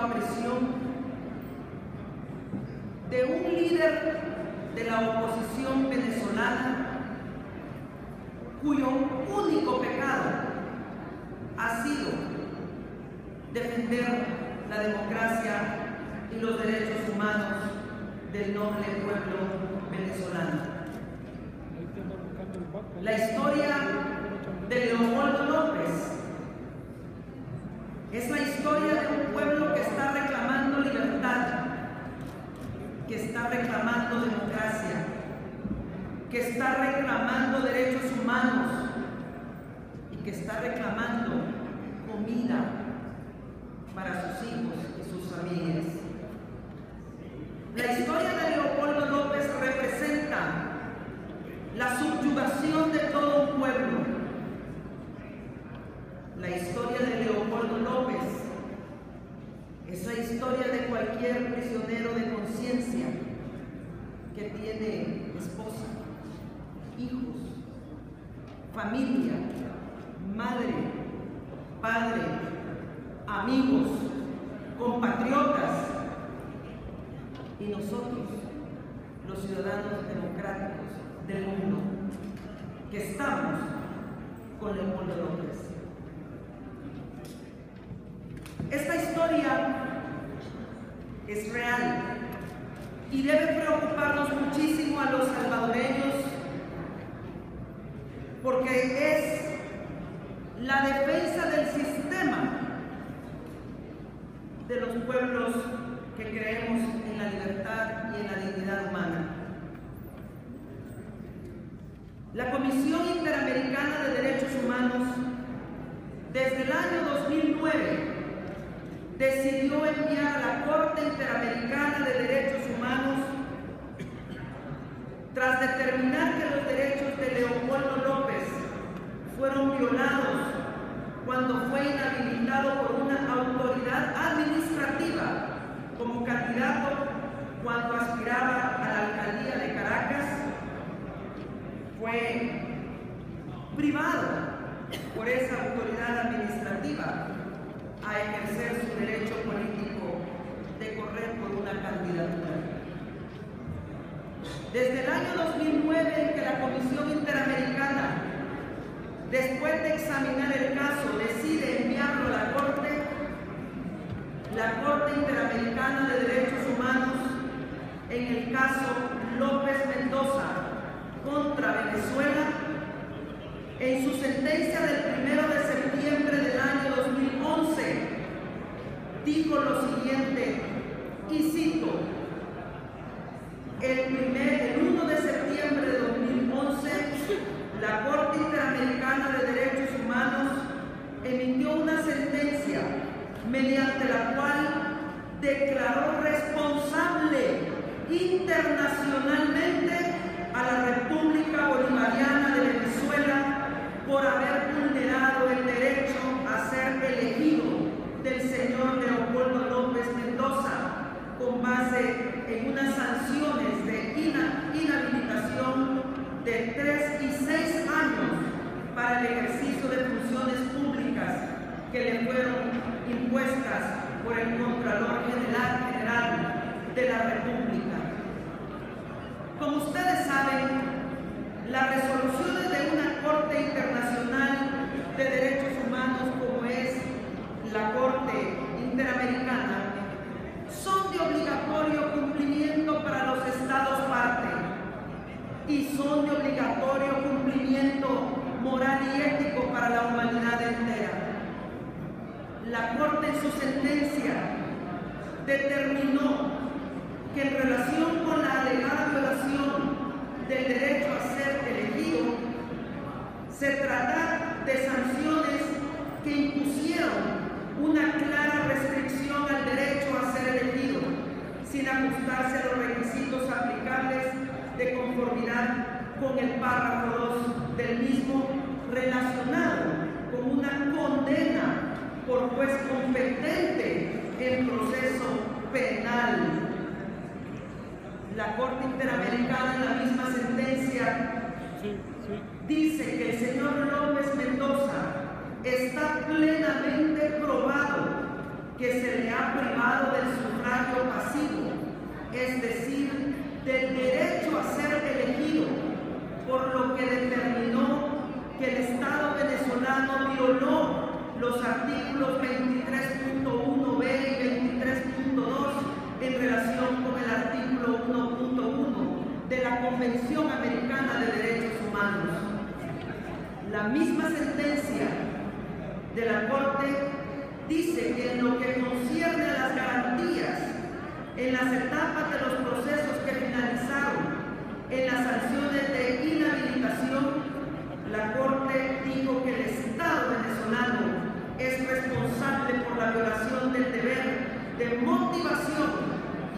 a prisión de un líder de la oposición venezolana cuyo único pecado ha sido defender la democracia y los derechos humanos del noble pueblo venezolano. La historia de Leopoldo López es la historia de un pueblo que está reclamando libertad, que está reclamando democracia, que está reclamando derechos humanos y que está reclamando comida para sus hijos y sus familias. La historia de Leopoldo López representa la subyugación de todo un pueblo. La historia de Leopoldo López es la historia de cualquier prisionero de conciencia que tiene esposa, hijos, familia, madre, padre, amigos, compatriotas, y nosotros, los ciudadanos democráticos del mundo, que estamos con Leopoldo López. Esta historia es real y debe preocuparnos muchísimo a los salvadoreños, porque es la defensa del sistema de los pueblos que creemos en la libertad y en la dignidad humana. La Comisión Interamericana de Derechos Humanos, desde el año 2009, decidió enviar a la Corte Interamericana de Derechos Humanos, tras determinar que los derechos de Leopoldo López fueron violados cuando fue inhabilitado por una autoridad administrativa como candidato cuando aspiraba a la alcaldía de Caracas, fue privado por esa autoridad administrativa a ejercer su derecho político de correr por una candidatura. Desde el año 2009 en que la Comisión Interamericana, después de examinar el caso, decide enviarlo a la Corte Interamericana de Derechos Humanos, en el caso López Mendoza contra Venezuela, en su sentencia del 1 de septiembre del año 2011, dijo lo siguiente, y cito: el 1 de septiembre de 2011, la Corte Interamericana de Derechos Humanos emitió una sentencia mediante la cual declaró responsable internacionalmente a la República Bolivariana de Venezuela por haber vulnerado el derecho a ser elegido del señor Leopoldo López Mendoza con base en unas sanciones de inhabilitación de 3 y 6 años para el ejercicio de funciones públicas que le fueron impuestas por el Contralor General de la República. Como ustedes saben, las resoluciones de una Corte Internacional de Derechos Humanos como es la Corte Interamericana son de obligatorio cumplimiento para los Estados parte y son de obligatorio cumplimiento moral y ético para la humanidad entera. La Corte en su sentencia determinó que en relación con la alegada violación del derecho a ser elegido, se trata de sanciones que impusieron una clara restricción al derecho a ser elegido, sin ajustarse a los requisitos aplicables de conformidad con el párrafo 2 del mismo, relacionado con una condena por juez competente en proceso penal. La Corte Interamericana en la misma sentencia dice que el señor López Mendoza está plenamente probado que se le ha privado del sufragio pasivo, es decir, del derecho a ser elegido, por lo que determinó que el Estado venezolano violó los artículos 23.1b y 23.2 en relación con el artículo 1.1 de la Convención Americana de Derechos Humanos. La misma sentencia de la Corte dice que en lo que concierne a las garantías en las etapas de los procesos que finalizaron en las sanciones de inhabilitación, la Corte dijo que el Estado venezolano es responsable por la violación del deber de motivación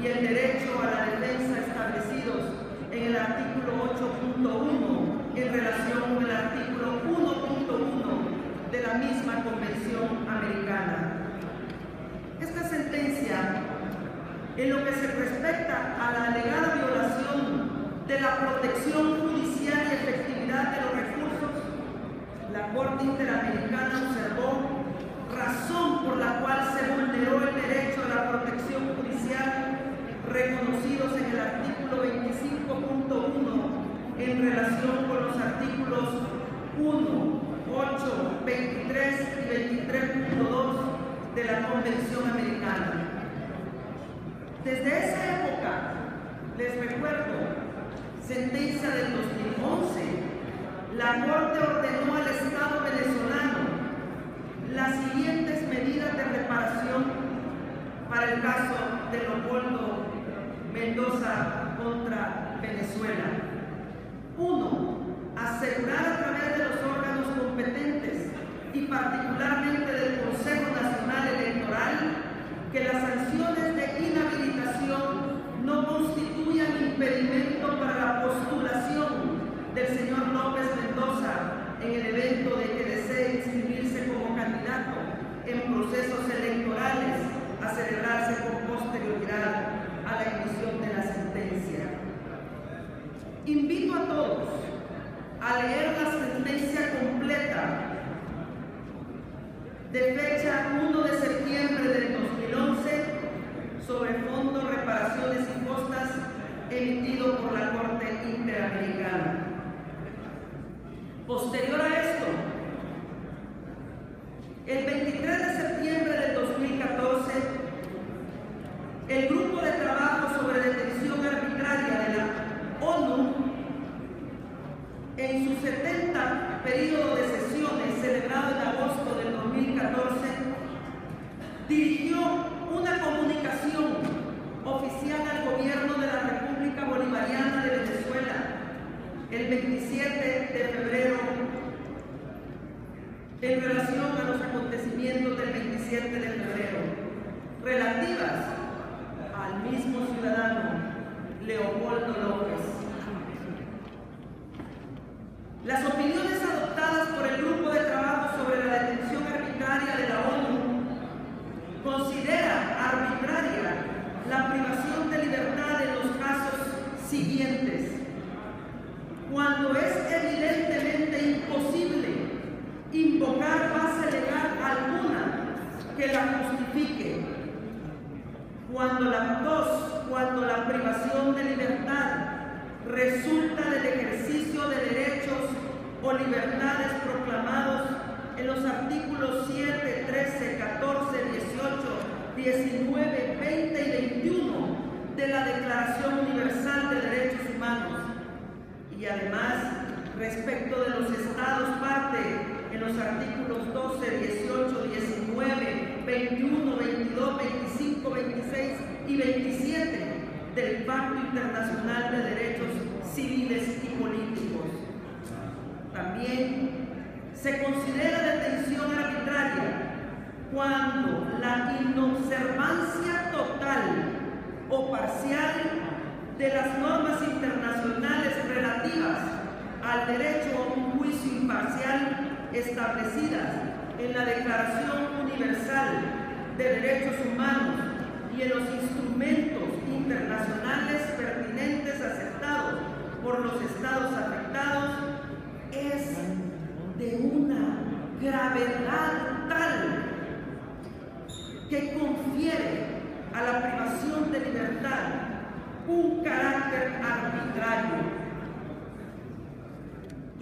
y el derecho a la defensa establecidos en el artículo 8.1 en relación con el artículo 1.1 de la misma Convención Americana. Esta sentencia, en lo que se respecta a la alegada violación de la protección judicial y efectividad de los recursos, la Corte Interamericana observó razón por la cual se vulneró el derecho a la protección judicial reconocidos en el artículo 25.1 en relación con los artículos 1, 8, 23 y 23.2 de la Convención Americana. Desde esa época, les recuerdo, sentencia del 2011, la Corte ordenó al Estado venezolano las siguientes medidas de reparación para el caso de Leopoldo Mendoza contra Venezuela. 1. Asegurar a través de los órganos competentes y particularmente del Consejo Nacional Electoral que las sanciones de inhabilitación no constituyan impedimento para la postulación del señor López Mendoza en el evento de que desee inscribirse como candidato en procesos electorales a celebrarse con posterioridad a la emisión de la sentencia. Invito a todos a leer la sentencia completa de fecha 1 de septiembre del 2011 sobre Fondo Reparaciones y Costas emitido por la Corte Interamericana. Posterior a esto, el 23 de septiembre del 2014, el Grupo de Trabajo sobre Detención Arbitraria de la ONU, en su 70 periodo de sesiones celebrado en agosto del 2014, dirigió una comunicación oficial al gobierno de la República Bolivariana de Venezuela el 27 de febrero en relación a los acontecimientos del 27 de febrero relativas al mismo ciudadano Leopoldo López. Las opiniones adoptadas por el Grupo de Trabajo sobre la Detención Arbitraria de la ONU considera arbitraria la privación de libertad en los casos siguientes: cuando es evidentemente imposible invocar base legal alguna que la justifique, cuando la privación de libertad resulta del ejercicio de derechos o libertades proclamados en los artículos 7, 13, 14, 18, 19, 20 y 21 de la Declaración Universal de Derechos Humanos, y además respecto de los estados parte en los artículos 12, 18, 19, 21, 22, 25, 26 y 27 del Pacto Internacional de Derechos Civiles y Políticos. También se considera detención arbitraria cuando la inobservancia total o parcial de las normas internacionales relativas al derecho a un juicio imparcial establecidas en la Declaración Universal de Derechos Humanos y en los instrumentos internacionales pertinentes aceptados por los estados afectados es de una gravedad tal que arbitrario.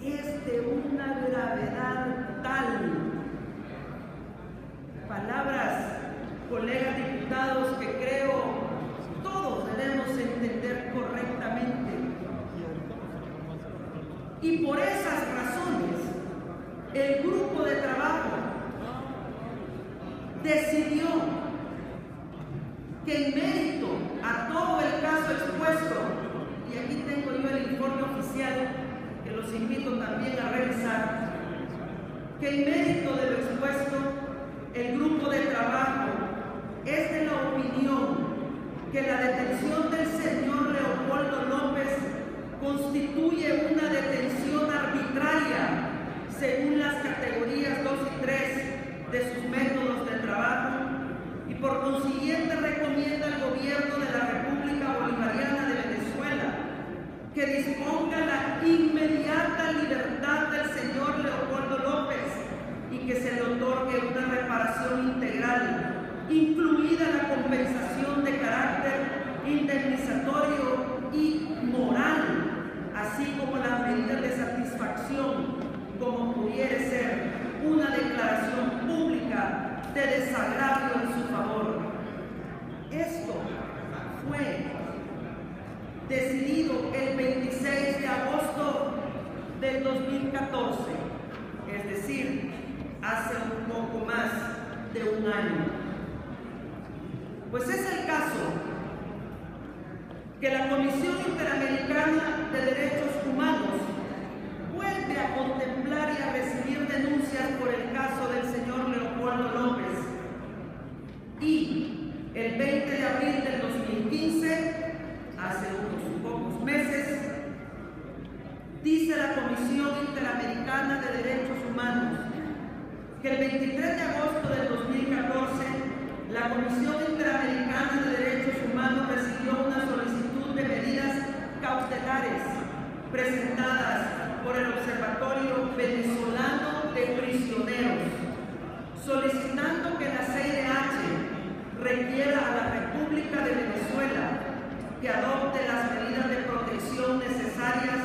Es de una gravedad tal, palabras, colegas diputados, que creo todos debemos entender correctamente. Y por esas razones, el grupo de trabajo decidió que en mérito a todo el caso expuesto, y aquí tengo yo el informe oficial, que los invito también a revisar, que en mérito de lo expuesto, el grupo de trabajo es de la opinión que la detención del señor Leopoldo López constituye una detención arbitraria según las categorías 2 y 3 de sus métodos de trabajo, y por consiguiente recomienda al gobierno de la República Bolivariana de Venezuela que disponga la inmediata libertad del señor Leopoldo López y que se le otorgue una reparación integral, incluida la compensación de carácter indemnizatorio y moral, así como las medidas de satisfacción, como pudiera ser una declaración pública de desagravio en su favor. Esto fue decidido el 26 de agosto del 2014, es decir, hace un poco más de un año. Pues es el caso que la Comisión Interamericana de Derechos Humanos vuelve a contemplar y a recibir denuncias por el caso del señor Leopoldo López, y el 20 de abril del 2015, hace unos pocos meses, dice la Comisión Interamericana de Derechos Humanos que el 23 de agosto del 2014 la Comisión Interamericana de Derechos Humanos recibió una solicitud de medidas cautelares presentadas por el Observatorio Venezolano de Prisioneros, solicitando que la CIDH requiera a la República de Venezuela que adopte las medidas de protección necesarias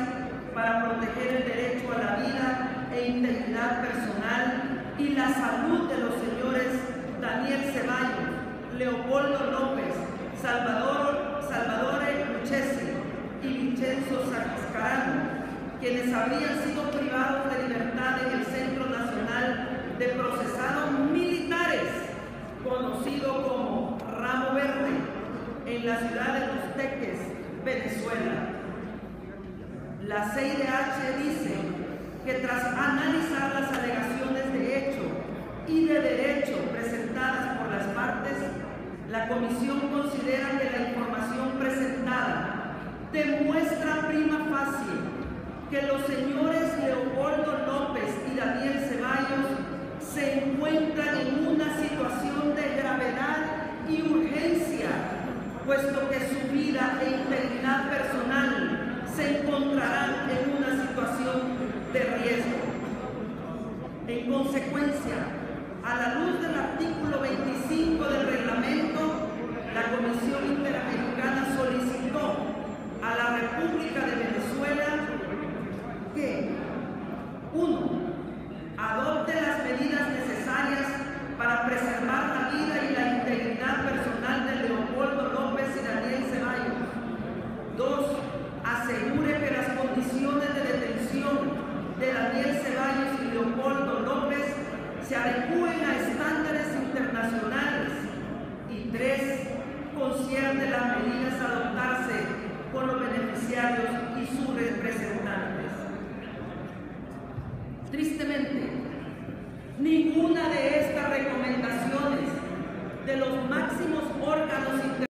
para proteger el derecho a la vida e integridad personal y la salud de los señores Daniel Ceballos, Leopoldo López, Salvatore Lucchesi y Vincenzo Scarano, quienes habrían sido privados de libertad en el Centro Nacional de Procesados Militares, conocido como Ramo Verde, en la ciudad de Los Teques, Venezuela. La CIDH dice que tras analizar las alegaciones de hecho y de derecho presentadas por las partes, la Comisión considera que la información presentada demuestra prima facie que los señores Leopoldo López y Daniel Ceballos se encuentran en una situación de gravedad y urgencia, puesto que su vida e integridad personal se encontrarán en una situación de riesgo. En consecuencia, a la luz del artículo 25 del reglamento, la Comisión Interamericana solicitó a la República de Venezuela que 1. Adopte las medidas necesarias para preservar la vida y la integridad personal de Leopoldo López y Daniel Ceballos. 2. Asegure que las condiciones de detención de Daniel Ceballos y Leopoldo López se adecúen a estándares internacionales. Y 3. Concierne las medidas a adoptarse por los beneficiarios y sus representantes. Tristemente, ninguna de estas recomendaciones de los máximos órganos